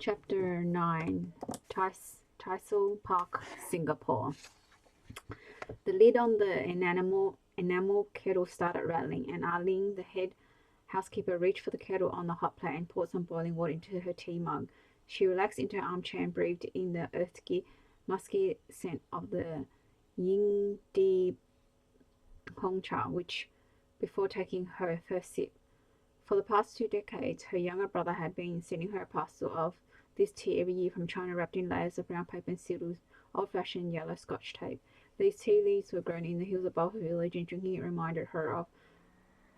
Chapter 9. Tysel Park, Singapore. The lid on the enamel kettle started rattling, and Arlene, the head housekeeper, reached for the kettle on the hot plate and poured some boiling water into her tea mug. She relaxed into her armchair and breathed in the earthy, musky scent of the Ying Di Hongcha, which before taking her first sip. For the past 2 decades, her younger brother had been sending her a parcel of this tea every year from China, wrapped in layers of brown paper and sealed with old-fashioned yellow Scotch tape. These tea leaves were grown in the hills above her village, and drinking it reminded her of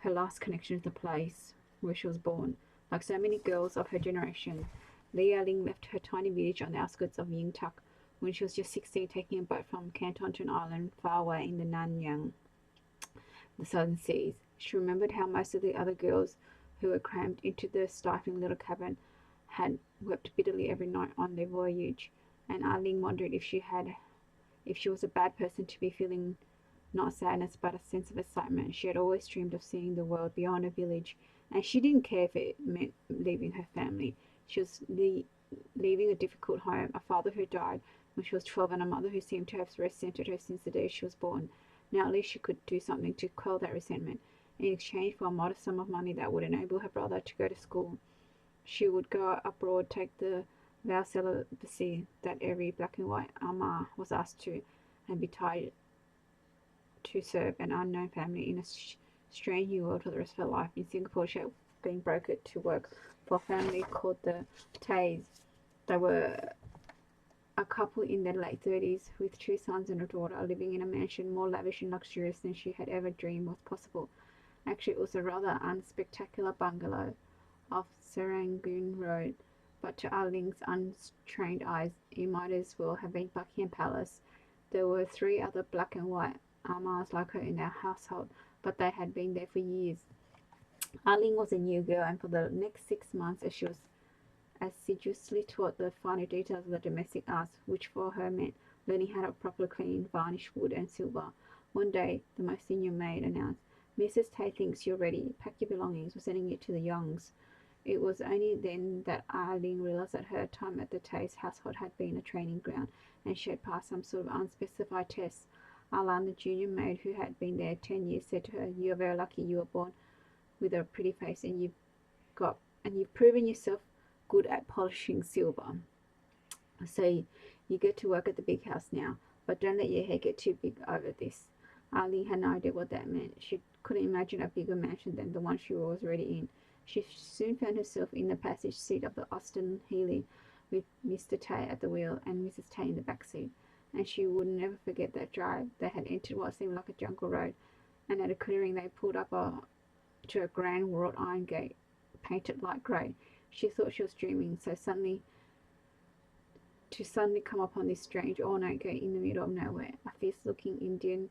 her last connection with the place where she was born. Like so many girls of her generation, Li Ling left her tiny village on the outskirts of Yingtak when she was just 16, taking a boat from Canton to an island far away in the Nanyang, the southern seas. She remembered how most of the other girls who were crammed into the stifling little cabin had wept bitterly every night on their voyage, and Arlene wondered if she was a bad person to be feeling not sadness but a sense of excitement. She had always dreamed of seeing the world beyond her village, and she didn't care if it meant leaving her family. She was leaving a difficult home, a father who died when she was 12, and a mother who seemed to have resented her since the day she was born. Now at least she could do something to quell that resentment. In exchange for a modest sum of money that would enable her brother to go to school, she would go abroad, take the vow of celibacy that every black and white Ama was asked to, and be tied to serve an unknown family in a strange new world for the rest of her life. In Singapore, she had been brokered to work for a family called the Tays. They were a couple in their late 30s with 2 sons and a daughter, living in a mansion more lavish and luxurious than she had ever dreamed was possible. Actually, it was a rather unspectacular bungalow off Serangoon Road, but to Arling's untrained eyes, it might as well have been Buckingham Palace. There were 3 other black and white Amas like her in their household, but they had been there for years. Arling was a new girl, and for the next 6 months, as she was assiduously taught the finer details of the domestic arts, which for her meant learning how to properly clean, varnish wood and silver. One day, the most senior maid announced, "Mrs. Tay thinks you're ready. Pack your belongings. We're sending you to the Yongs." It was only then that Arlene realized that her time at the Tays household had been a training ground, and she had passed some sort of unspecified test. Alan, the junior maid who had been there 10 years, said to her, "You are very lucky you were born with a pretty face, and you've proven yourself good at polishing silver. So you get to work at the big house now, but don't let your hair get too big over this." Arlene had no idea what that meant. She couldn't imagine a bigger mansion than the one she was already in. She soon found herself in the passage seat of the Austin Healey, with Mr. Tay at the wheel and Mrs. Tay in the back seat, and she would never forget that drive. They had entered what seemed like a jungle road, and at a clearing they pulled up to a grand wrought iron gate, painted light grey. She thought she was dreaming, so suddenly come upon this strange ornate gate in the middle of nowhere. A fierce-looking Indian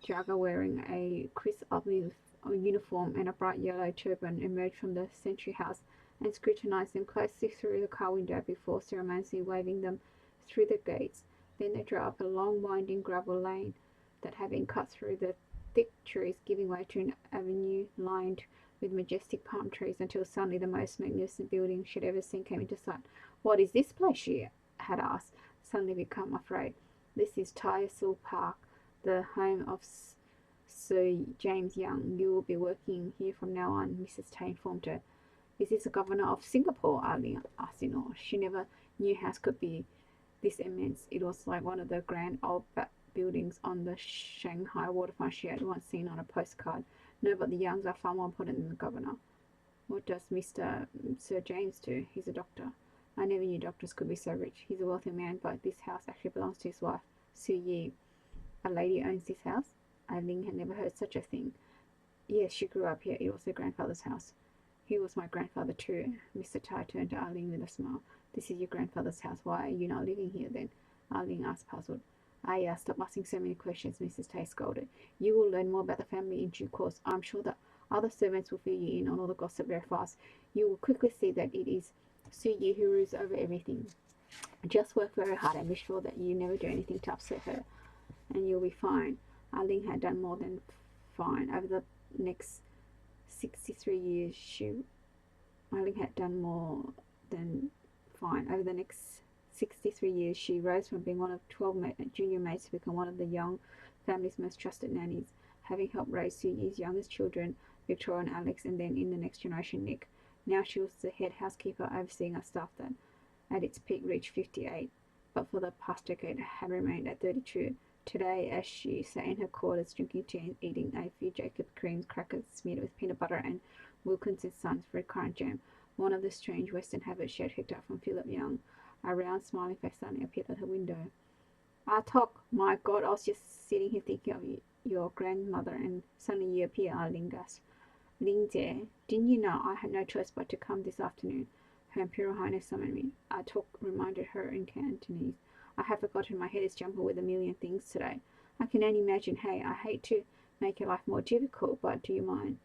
jagger wearing a crisp olive uniform and a bright yellow turban emerged from the sentry house and scrutinized them closely through the car window before ceremoniously waving them through the gates. Then they drove up a long winding gravel lane that had been cut through the thick trees, giving way to an avenue lined with majestic palm trees, until suddenly the most magnificent building she had ever seen came into sight. "What is this place?" she had asked, suddenly become afraid. "This is Tyersall Park, the home of Sir James Young. You will be working here from now on," Mrs. Tay informed her. "Is this the governor of Singapore?" Arlene asked in awe. She never knew house could be this immense. It was like one of the grand old buildings on the Shanghai waterfront she had once seen on a postcard. "No, but the Youngs are far more important than the governor." "What does Sir James do?" "He's a doctor." "I never knew doctors could be so rich." "He's a wealthy man, but this house actually belongs to his wife, Su Yi." "A lady owns this house?" Aileen had never heard such a thing. "Yes, she grew up here. It was her grandfather's house." "He was my grandfather too." Mr. Tay turned to Arlene with a smile. "This is your grandfather's house. Why are you not living here then?" Arlene asked, puzzled. "Ah, stop asking so many questions," Mrs. Tay scolded. "You will learn more about the family in due course. I'm sure that other servants will fill you in on all the gossip very fast. You will quickly see that it is Su Yi who rules over everything. Just work very hard and be sure that you never do anything to upset her, and you'll be fine." Arlene had done more than fine. Over the next 63 years, Arlene had done more than fine. fine. Over the next 63 years, she rose from being one of 12 junior maids to become one of the young family's most trusted nannies, having helped raise Suyi's youngest children, Victoria and Alex, and then in the next generation, Nick. Now she was the head housekeeper, overseeing a staff that at its peak reached 58, but for the past decade had remained at 32. Today, as she sat in her quarters drinking tea and eating a few Jacob cream crackers smeared with peanut butter and Wilkins & Sons red currant jam, one of the strange Western habits she had picked up from Philip Young, a round smiling face suddenly appeared at her window. Talk! My God, I was just sitting here thinking of your grandmother, and suddenly you appear, Ling gasped. Ling Jie, didn't you know I had no choice but to come this afternoon? Her Imperial Highness summoned me. Talk reminded her in Cantonese. I have forgotten, my head is jumbled with a million things today. I can only imagine. Hey, I hate to make your life more difficult, but do you mind?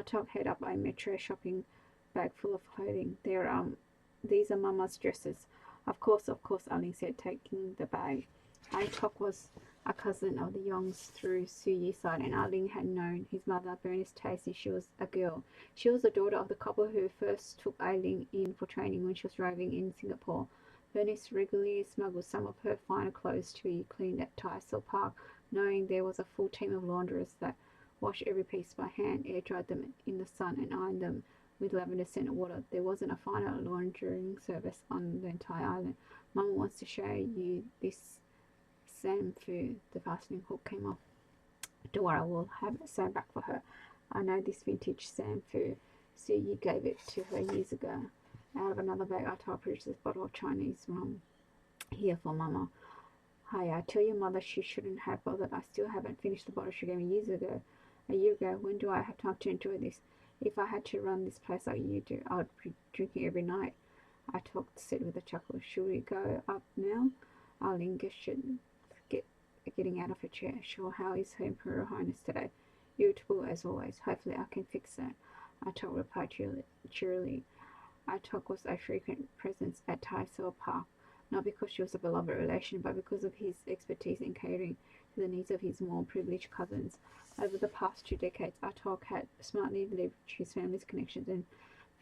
Talk held up a metro shopping bag full of clothing. These are Mama's dresses. Of course, Arling said, taking the bag. Talk was a cousin of the Yongs through Suyi's side, and Arling had known his mother, Bernice Tay, since she was a girl. She was the daughter of the couple who first took Ailing in for training when she was roving in Singapore. Bernice regularly smuggled some of her finer clothes to be cleaned at Tyersall Park, knowing there was a full team of launderers that washed every piece by hand, air-dried them in the sun, and ironed them with lavender-scented water. There wasn't a finer laundering service on the entire island. Mama wants to show you this Samfu. The fastening hook came off. Don't worry, I will have it sewn back for her. I know this vintage Samfu. So you gave it to her years ago. Out of another bag, Talk produced this bottle of Chinese rum. Here for Mama. Hi, I tell your mother she shouldn't have bothered. I still haven't finished the bottle she gave me years ago. A year ago. When do I have time to enjoy this? If I had to run this place like you do, I would be drinking every night. Said with a chuckle. Should we go up now? Arling should getting out of her chair. Sure, how is Her Imperial Highness today? Irritable as always. Hopefully I can fix that. Talk replied cheerily. Talk was a frequent presence at Tyersall Park, not because she was a beloved relation, but because of his expertise in catering to the needs of his more privileged cousins. Over the past 2 decades, Talk had smartly leveraged his family's connections and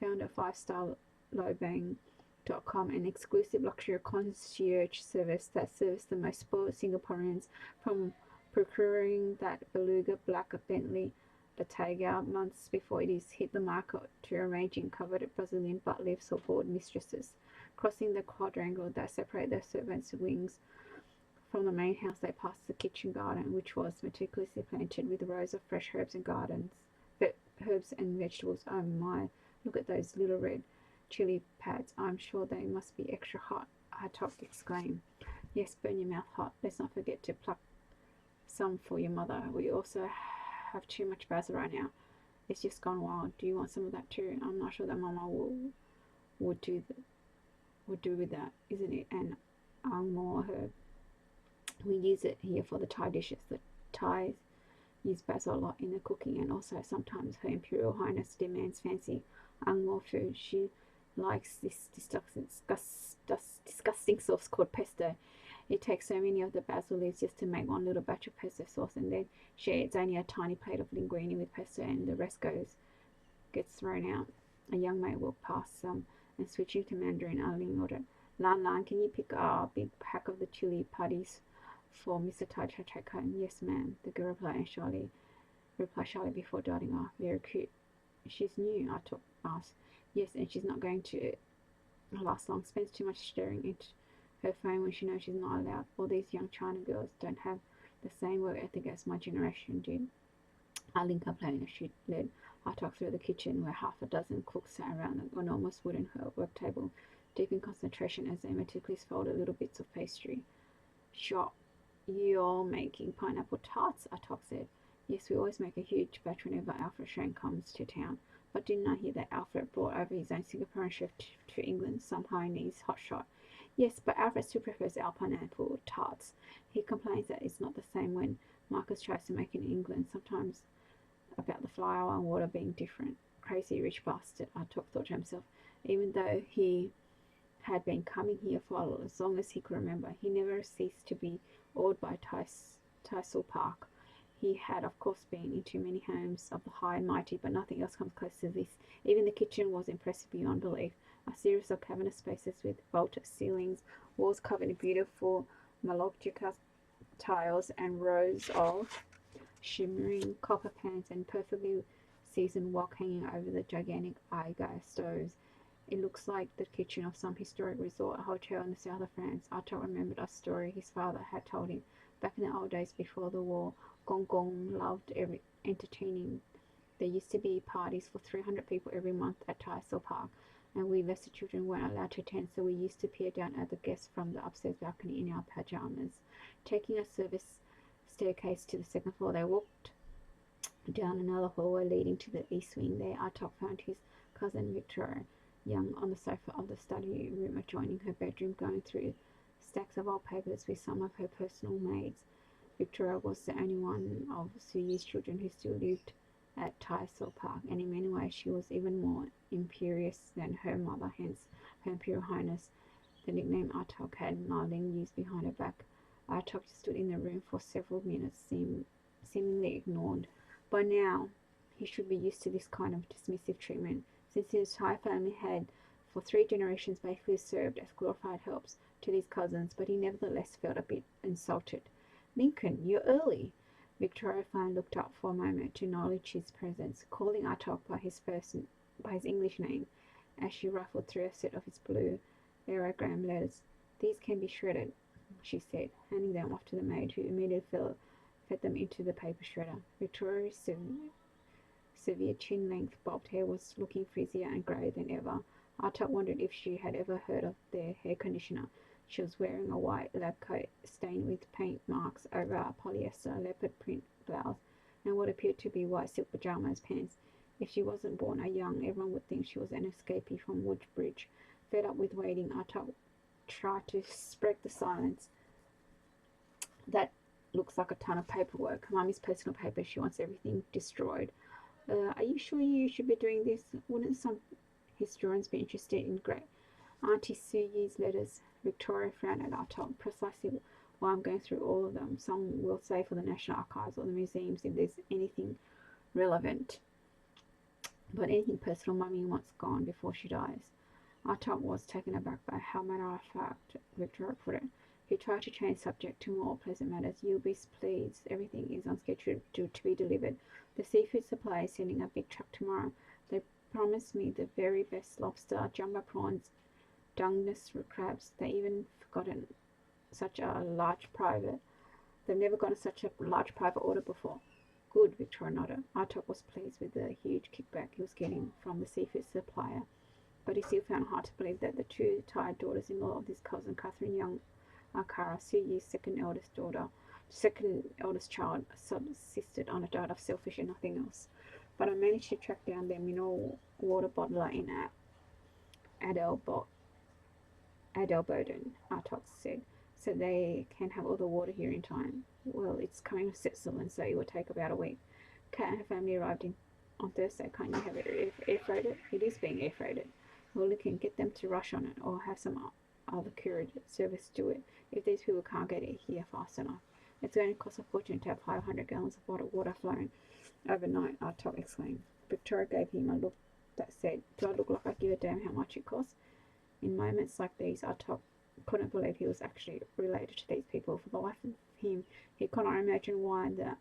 found a 5-star Lobang.com, an exclusive luxury concierge service that serves the most spoiled Singaporeans, from procuring that beluga black Bentley Bentayga months before it is hit the market, to arranging coveted Brazilian butt lifts or board mistresses. Crossing the quadrangle that separated the servants' wings from the main house, they passed the kitchen garden, which was meticulously planted with rows of fresh herbs and vegetables. Oh my, look at those little red chili pads. I'm sure they must be extra hot, Talk exclaimed. Yes, burn your mouth hot. Let's not forget to pluck some for your mother. We also have too much basil right now. It's just gone wild. Do you want some of that too? I'm not sure that Mama would do with that, isn't it? And Angmor herb. We use it here for the Thai dishes. The Thais use basil a lot in the cooking, and also sometimes Her Imperial Highness demands fancy Angmor food. She likes this disgusting sauce called pesto. It takes so many of the basil leaves just to make one little batch of pesto sauce, and then she eats only a tiny plate of linguine with pesto, and the rest gets thrown out. A young maid walked past some, and switching to Mandarin, Arling ordered, Lan, can you pick a big pack of the chili patties for Mr. Tai to take home? Yes, ma'am, the girl replied shyly before darting off. Very cute. She's new, Talk asked. Yes, and she's not going to last long. Spends too much staring into her phone when she knows she's not allowed. All these young China girls don't have the same work ethic as my generation did. Arling complained as she led Talk through the kitchen, where half a dozen cooks sat around an enormous wooden work table, deep in concentration as they meticulously folded little bits of pastry. Sure, you're making pineapple tarts, Talk said. Yes, we always make a huge batch whenever Alfred Shane comes to town. But didn't I hear that Alfred brought over his own Singaporean chef to England, some Hainese hotshot? Yes, but Alfred still prefers our pineapple tarts. He complains that it's not the same when Marcus tries to make it in England, sometimes about the flour and water being different. Crazy rich bastard, Talk thought to himself. Even though he had been coming here for as long as he could remember, he never ceased to be awed by Tyersall Park. He had, of course, been into many homes of the high and mighty, but nothing else comes close to this. Even the kitchen was impressive beyond belief. A series of cabinet spaces with vaulted ceilings, walls covered in beautiful Maloljuka tiles, and rows of shimmering copper pans and perfectly seasoned wok hanging over the gigantic Aigai stoves. It looks like the kitchen of some historic resort hotel in the south of France. Artaud remembered a story his father had told him. Back in the old days before the war, Gong Gong loved entertaining. There used to be parties for 300 people every month at Tyersall Park, and we lesser children weren't allowed to attend, so we used to peer down at the guests from the upstairs balcony in our pajamas. Taking a service staircase to the second floor, they walked down another hallway leading to the east wing. There, Artaud found his cousin Victoria Young on the sofa of the study room adjoining her bedroom, going through stacks of old papers with some of her personal maids. Victoria was the only one of Suyi's children who still lived at Tyersall Park, and in many ways she was even more imperious than her mother, hence her Imperial Highness, the nickname Artaud had Marlene used behind her back. Artaud stood in the room for several minutes, seemingly ignored. By now, he should be used to this kind of dismissive treatment, since his entire family had for 3 generations basically served as glorified helps to these cousins, but he nevertheless felt a bit insulted. Lincoln, you're early. Victoria finally looked up for a moment to acknowledge his presence, calling Artaud by his English name, as she ruffled through a set of his blue aerogram letters. These can be shredded, she said, handing them off to the maid, who immediately fed them into the paper shredder. Victoria's severe chin-length bobbed hair was looking frizzier and grey than ever. Artaud wondered if she had ever heard of their hair conditioner. She was wearing a white lab coat stained with paint marks over a polyester leopard print blouse and what appeared to be white silk pajamas pants. If she wasn't born a young, everyone would think she was an escapee from Woodbridge. Fed up with waiting, Artaud tried to break the silence. That looks like a ton of paperwork. Mummy's personal paper. She wants everything destroyed. Are you sure you should be doing this? Wouldn't some historians be interested in great Auntie Suyi's letters? Victoria frowned at Artaud. Precisely why I'm going through all of them. Some will say for the National Archives or the museums if there's anything relevant. But anything personal Mummy wants gone before she dies. Artaud was taken aback by how matter-of-fact Victoria put it. He tried to change subject to more pleasant matters. You'll be pleased. Everything is on schedule to be delivered. The seafood supply is sending a big truck tomorrow. They promised me the very best lobster, jumbo prawns, Dungeness crabs. They've never gotten such a large private order before. Good, Victoria nodded. Artaud was pleased with the huge kickback he was getting from the seafood supplier, but he still found it hard to believe that the 2 tired daughters-in-law of his cousin Catherine Young, Akara, Suyi's second eldest child, subsisted on a diet of shellfish and nothing else. But I managed to track down their mineral water bottler in Adelboden, Artaud said, so they can have all the water here in time. Well, it's coming to Switzerland, so it will take about a week. Kat and her family arrived on Thursday. Can't you have it air freighted? It is being air freighted. Well, we can get them to rush on it, or have some other courier service do it, if these people can't get it here fast enough. It's going to cost a fortune to have 500 gallons of bottled water flowing overnight, Artaud exclaimed. Victoria gave him a look that said, do I look like I give a damn how much it costs? In moments like these, Artaud couldn't believe he was actually related to these people. For the life of him, he could not imagine why the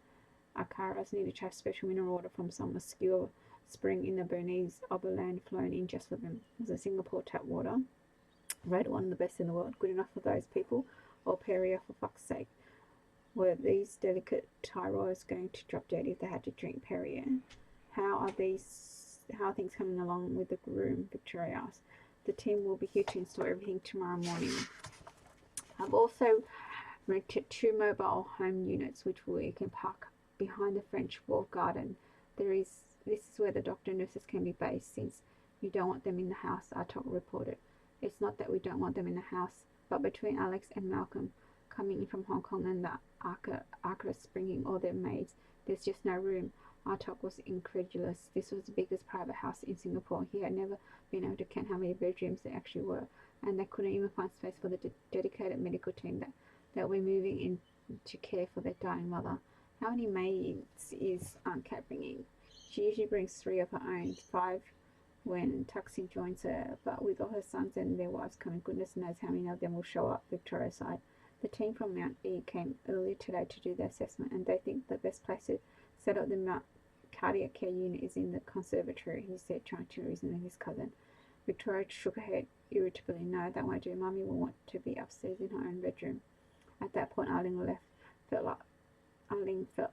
Akaras needed to have special mineral water from some obscure spring in the Bernese Oberland flown in just for them. Was it Singapore tap water? Red one, the best in the world, good enough for those people? Or Perrier, for fuck's sake? Were these delicate Tyrols going to drop dead if they had to drink Perrier? How are things coming along with the groom? Victoria asked. The team will be here to install everything tomorrow morning. I've also rented 2 mobile home units which we can park behind the French walled garden. This is where the doctor and nurses can be based, since you don't want them in the house, Artaud reported. It's not that we don't want them in the house, but between Alex and Malcolm coming in from Hong Kong and the Akaras bringing all their maids, there's just no room. Artaud was incredulous. This was the biggest private house in Singapore. He had never been able to count how many bedrooms there actually were, and they couldn't even find space for the dedicated medical team that were moving in to care for their dying mother. How many maids is Aunt Cat bringing? She usually brings 3 of her own, 5 when Taksin joins her, but with all her sons and their wives coming, goodness knows how many of them will show up, Victoria sighed. The team from Mount E came earlier today to do the assessment, and they think the best place to set up the Mount cardiac care unit is in the conservatory, he said, trying to reason with his cousin. Victoria shook her head irritably. No, that won't do. Mummy will want to be upstairs in her own bedroom. At that point, Arlene felt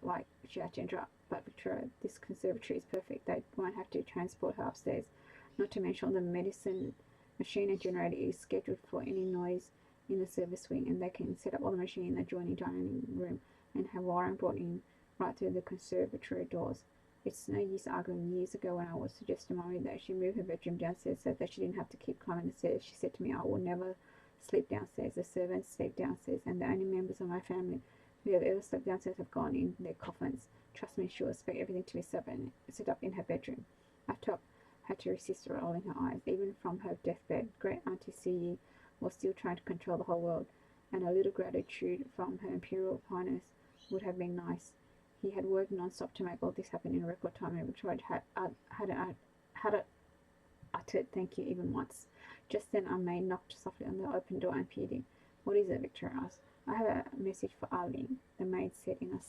like she had to interrupt. But Victoria, this conservatory is perfect. They won't have to transport her upstairs. Not to mention the medicine machine and generator is scheduled for any noise in the service wing, and they can set up all the machine in the adjoining dining room and have wiring brought in right through the conservatory doors. It's no use arguing. Years ago, when I was suggesting Mummy that she move her bedroom downstairs so that she didn't have to keep climbing the stairs, she said to me, I will never sleep downstairs. The servants sleep downstairs, and the only members of my family who have ever slept downstairs have gone in their coffins. Trust me, she'll expect everything to be set up in her bedroom. Top had to resist rolling her eyes. Even from her deathbed, Great Auntie Siyi was still trying to control the whole world, and a little gratitude from Her Imperial Highness would have been nice. He had worked non-stop to make all this happen in a record time, and Victoria hadn't uttered thank you even once. Just then, a maid knocked softly on the open door and peered in. What is it? Victoria asked. I have a message for Arlene, the maid said in a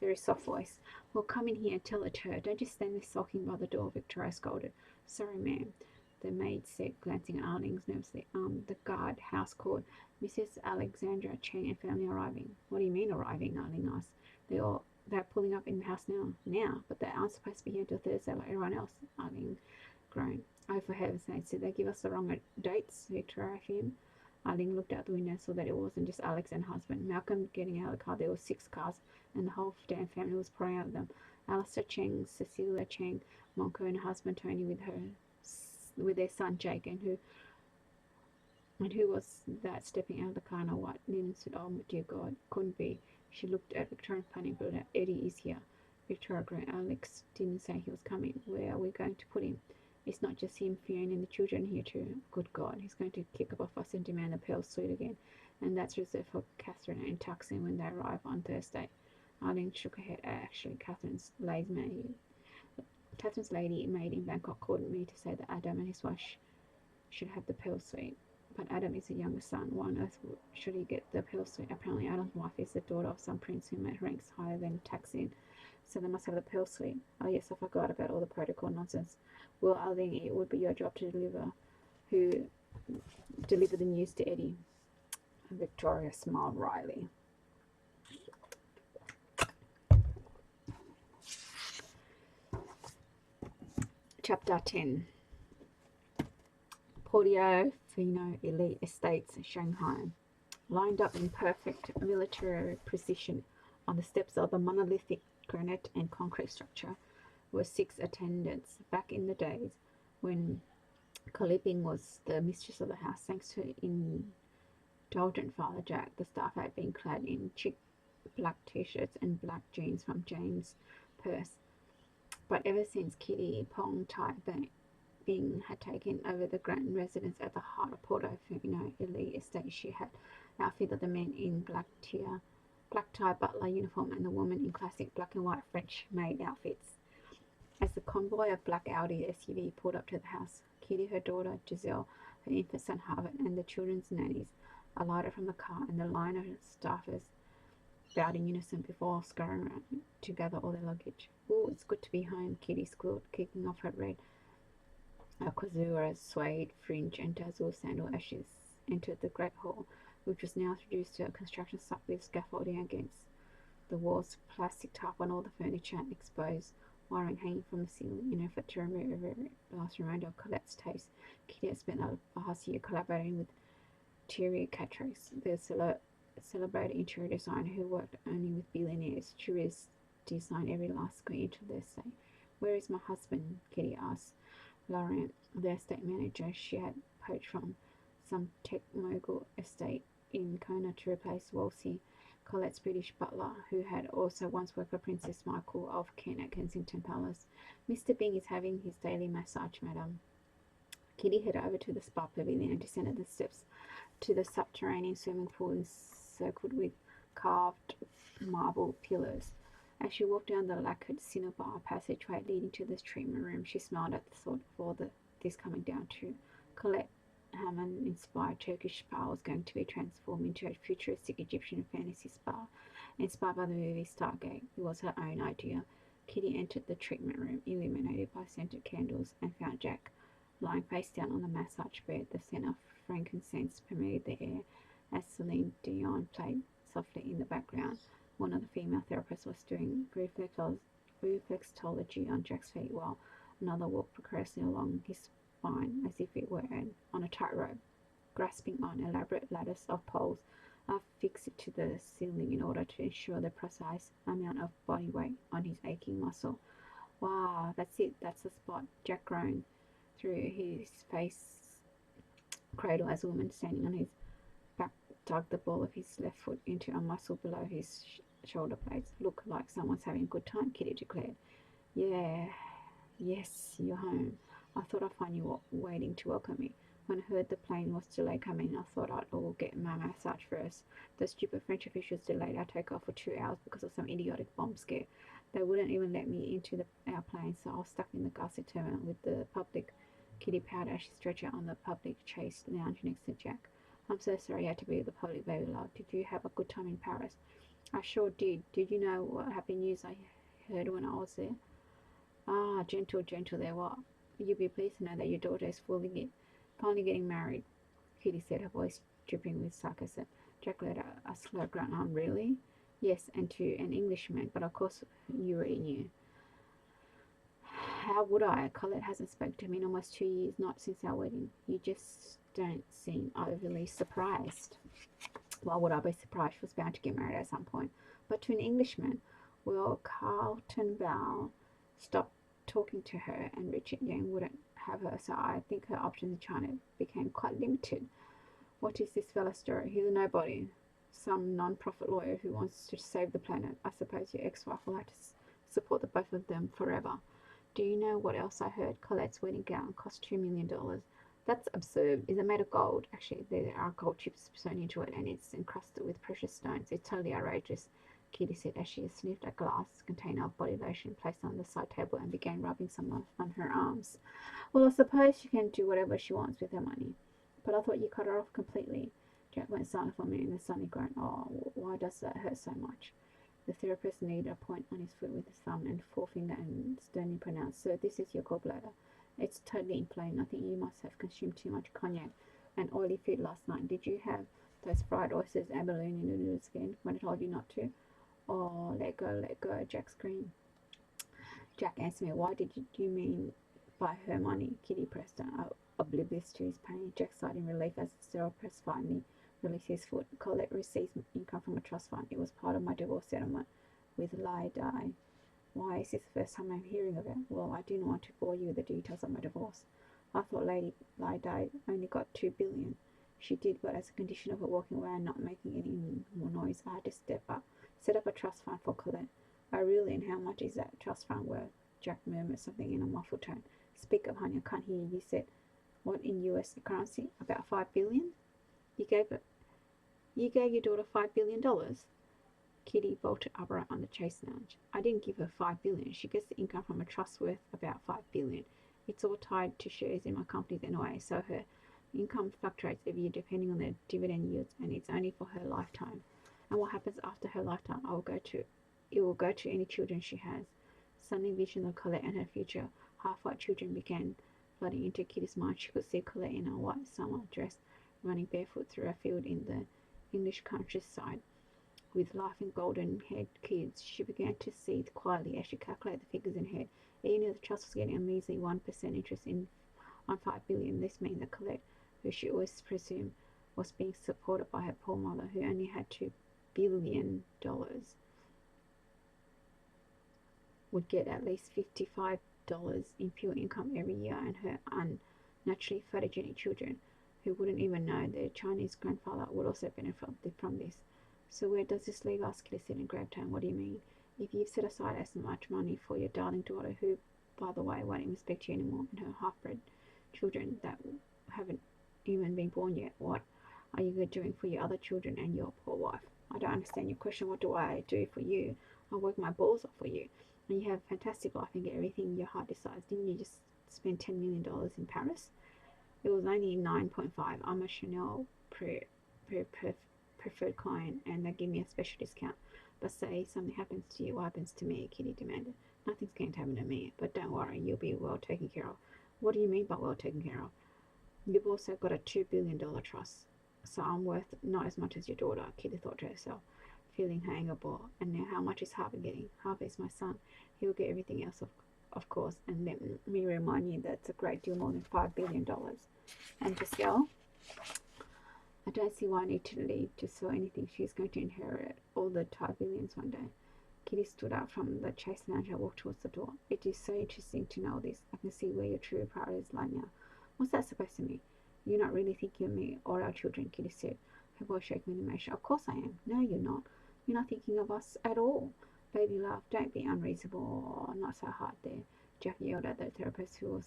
very soft voice. Well, come in here and tell it to her. Don't just stand there sulking by the door, Victoria scolded. Sorry, ma'am, the maid said, glancing at Arlene nervously. The guard house called. Mrs. Alexandra Cheng and family arriving. What do you mean arriving? Arlene asked. They're pulling up in the house now, but they aren't supposed to be here until Thursday like everyone else, Arlene groaned. Oh, for heaven's sake, did they give us the wrong dates? Victoria fumed. Arlene looked out the window and saw that it wasn't just Alex and her husband. Malcolm getting out of the car. There were 6 cars, and the whole damn family was pouring out of them. Alistair Cheng, Cecilia Cheng, Monko and her husband Tony with their son Jake, and who was that stepping out of the car in a white linen suit? Oh dear God, couldn't be. She looked at Victoria and Fanny, but Eddie is here. Victoria groaned. Alex didn't say he was coming. Where are we going to put him? It's not just him, Fiona and the children here too. Good God, he's going to kick up a fuss and demand the pearl suite again. And that's reserved for Catherine and Tuxin when they arrive on Thursday. Arlene shook her head. Actually, Catherine's lady maid in Bangkok called me to say that Adam and his wife should have the pearl suite. But Adam is a younger son. Why on earth should he get the pearl suite? Apparently Adam's wife is the daughter of some prince who made ranks higher than Taksin, so they must have the pearl suite. Oh yes, I forgot about all the protocol nonsense. Well, Arlene, it would be your job to deliver the news to Eddie. Victoria smiled wryly. Chapter 10. Portofino Elite Estates, Shanghai. Lined up in perfect military precision on the steps of the monolithic granite and concrete structure were 6 attendants. Back in the days when Coliping was the mistress of the house, thanks to indulgent Father Jack, the staff had been clad in chic black t-shirts and black jeans from James Perse. But ever since Kitty Pong Tai Bing had taken over the grand residence at the heart of Portofino Elite Estate, she had outfitted the men in black tie butler uniform and the woman in classic black and white French maid outfits. As the convoy of black Audi SUV pulled up to the house, Kitty, her daughter Giselle, her infant son Harvard, and the children's nannies alighted from the car, and the line of staffers bowed in unison before scurrying around to gather all their luggage. "Oh, it's good to be home," Kitty squealed, kicking off her red Alcazura suede fringe and dazzle sandal as she entered the great hall, which was now reduced to a construction site with scaffolding against the walls, plastic tarp on all the furniture, and exposed wiring hanging from the ceiling. In an effort to remove every last reminder of Colette's taste, Kitty had spent the past year collaborating with Thierry Catrix, the celebrated interior designer who worked only with billionaires. She designed every last square inch of the estate. "Where is my husband?" Kitty asked Laurent, the estate manager she had poached from some tech mogul estate in Kona to replace Wolsey, Colette's British butler, who had also once worked for Princess Michael of Kent at Kensington Palace. "Mr. Bing is having his daily massage, madam." Kitty headed over to the spa pavilion and descended the steps to the subterranean swimming pool encircled with carved marble pillars. As she walked down the lacquered cinnabar passageway leading to the treatment room, she smiled at the thought of all the this coming down to? Colette Hammond-inspired Turkish spa was going to be transformed into a futuristic Egyptian fantasy spa. Inspired by the movie Stargate, it was her own idea. Kitty entered the treatment room, illuminated by scented candles, and found Jack lying face down on the massage bed. The scent of frankincense permeated the air as Celine Dion played softly in the background. One of the female therapists was doing reflexology on Jack's feet, while another walked precariously along his spine as if it were on a tightrope, grasping on elaborate lattice of poles affixed to the ceiling in order to ensure the precise amount of body weight on his aching muscle. Wow, that's it, that's the spot. Jack groaned through his face cradle as a woman standing on his back dug the ball of his left foot into a muscle below his shoulder blades. Look like someone's having a good time, Kitty declared. Yeah, yes, you're home. I thought I'd find you waiting to welcome me. When I heard the plane was delayed coming, I thought I'd all get my massage first. The stupid French officials delayed our takeoff for 2 hours because of some idiotic bomb scare. They wouldn't even let me into our plane, so I was stuck in the Garcia terminal with the public. Kitty pouted as she stretched out on the public chaise lounge next to Jack. I'm so sorry you had to be with the public, baby love. Did you have a good time in Paris? I sure did. Did you know what happy news I heard when I was there? Ah, gentle there. What? You'll be pleased to know that your daughter is finally getting married, Kitty said, her voice dripping with sarcasm. Jack let out a slow grunt. Really? Yes, and to an Englishman, but of course you already knew. How would I? Colette hasn't spoken to me in almost 2 years, not since our wedding. You just don't seem overly surprised. Why would I be surprised? She was bound to get married at some point. But to an Englishman, well, Carlton Bell stopped talking to her, and Richard Yang wouldn't have her, so I think her options in China became quite limited. What is this fella's story? He's a nobody. Some non-profit lawyer who wants to save the planet. I suppose your ex-wife will have to support the both of them forever. Do you know what else I heard? Colette's wedding gown cost $2 million. That's absurd. Is it made of gold? Actually, there are gold chips sewn into it, and it's encrusted with precious stones. It's totally outrageous, Kitty said as she sniffed a glass container of body lotion placed on the side table and began rubbing some on her arms. Well, I suppose she can do whatever she wants with her money. But I thought you cut her off completely. Jack went silent for a minute and suddenly groaned. Oh, why does that hurt so much? The therapist kneaded a point on his foot with his thumb and forefinger and sternly pronounced, "Sir, this is your gallbladder. It's totally inflamed. I think you must have consumed too much cognac and oily food last night. Did you have those fried oysters, abalone noodles again when I told you not to?" Oh, let go, Jack screamed. Jack answered me. Why did you mean by her money? Kitty pressed on, oblivious to his pain. Jack sighed in relief as the therapist finally released his foot. Colette receives income from a trust fund. It was part of my divorce settlement with Lai Dai. Why is this the first time I'm hearing of it? Well, I didn't want to bore you with the details of my divorce. I thought Lady Lai Dai only got $2 billion. She did, but as a condition of her walking away and not making any more noise, I had to set up a trust fund for Colette. Oh, really? And how much is that trust fund worth? Jack murmured something in a muffled tone. Speak up, honey, I can't hear you. You said, what in US currency? About $5 billion? You gave your daughter $5 billion? Kitty bolted upright on the chaise lounge. I didn't give her $5 billion. She gets the income from a trust worth about $5 billion. It's all tied to shares in my companies anyway, so her income fluctuates every year depending on the dividend yields, and it's only for her lifetime. And what happens after her lifetime? It will go to any children she has. Suddenly visions of Colette and her future half-white children began flooding into Kitty's mind. She could see Colette in a white summer dress running barefoot through a field in the English countryside with laughing golden-haired kids. She began to seethe quietly as she calculated the figures in her head. Even if the trust was getting a measly 1% interest on $5 billion, this meant that Colette, who she always presumed was being supported by her poor mother, who only had $2 billion, would get at least $55 in pure income every year, and her unnaturally photogenic children, who wouldn't even know their Chinese grandfather, would also benefit from this. So where does this leave us? Kitty said in grave tone. What do you mean? If you've set aside as much money for your darling daughter, who, by the way, won't even speak to you anymore, and her half-bred children that haven't even been born yet, what are you doing for your other children and your poor wife? I don't understand your question. What do I do for you? I work my balls off for you, and you have a fantastic life and get everything your heart decides. Didn't you just spend $10 million in Paris. It was only 9.5. I'm a Chanel preferred client and they give me a special discount. But say something happens to you, what happens to me? Kitty demanded. Nothing's going to happen to me, but don't worry, you'll be well taken care of. What do you mean by well taken care of? You've also got a $2 billion trust, so I'm worth not as much as your daughter, Kitty thought to herself, feeling her anger boil. And now how much is Harvey getting? Harvey is my son. He'll get everything else, of course. And let me remind you that it's a great deal more than $5 billion. And Giselle, I don't see why I need to leave to sell anything. She's going to inherit all the Thai billions one day. Kitty stood up from the Chase lounge and walked towards the door. It is so interesting to know this. I can see where your true priorities lie now. What's that supposed to mean? You're not really thinking of me or our children, Kitty said, her voice shaking with emotion. Of course I am. No, you're not. You're not thinking of us at all. Baby love, don't be unreasonable. Not so hard there. Jack yelled at the therapist who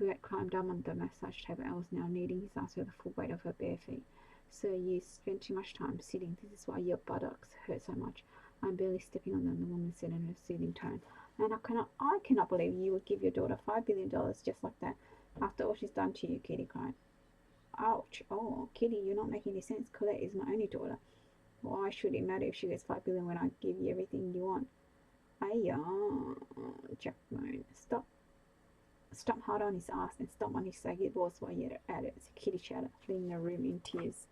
had climbed up on the massage table and was now kneading his arms with the full weight of her bare feet. So you spend too much time sitting. This is why your buttocks hurt so much. I'm barely stepping on them, the woman said in her soothing tone. And I cannot believe you would give your daughter $5 billion just like that, after all she's done to you, Kitty cried. Ouch. Oh, Kitty, you're not making any sense. Colette is my only daughter. Why should it matter if she gets $5 billion when I give you everything you want? Ayah, Jack moaned. Stop hard on his ass and stomp on his saggy balls while you're at it, Kitty shouted, fleeing the room in tears.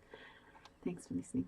Thanks for listening.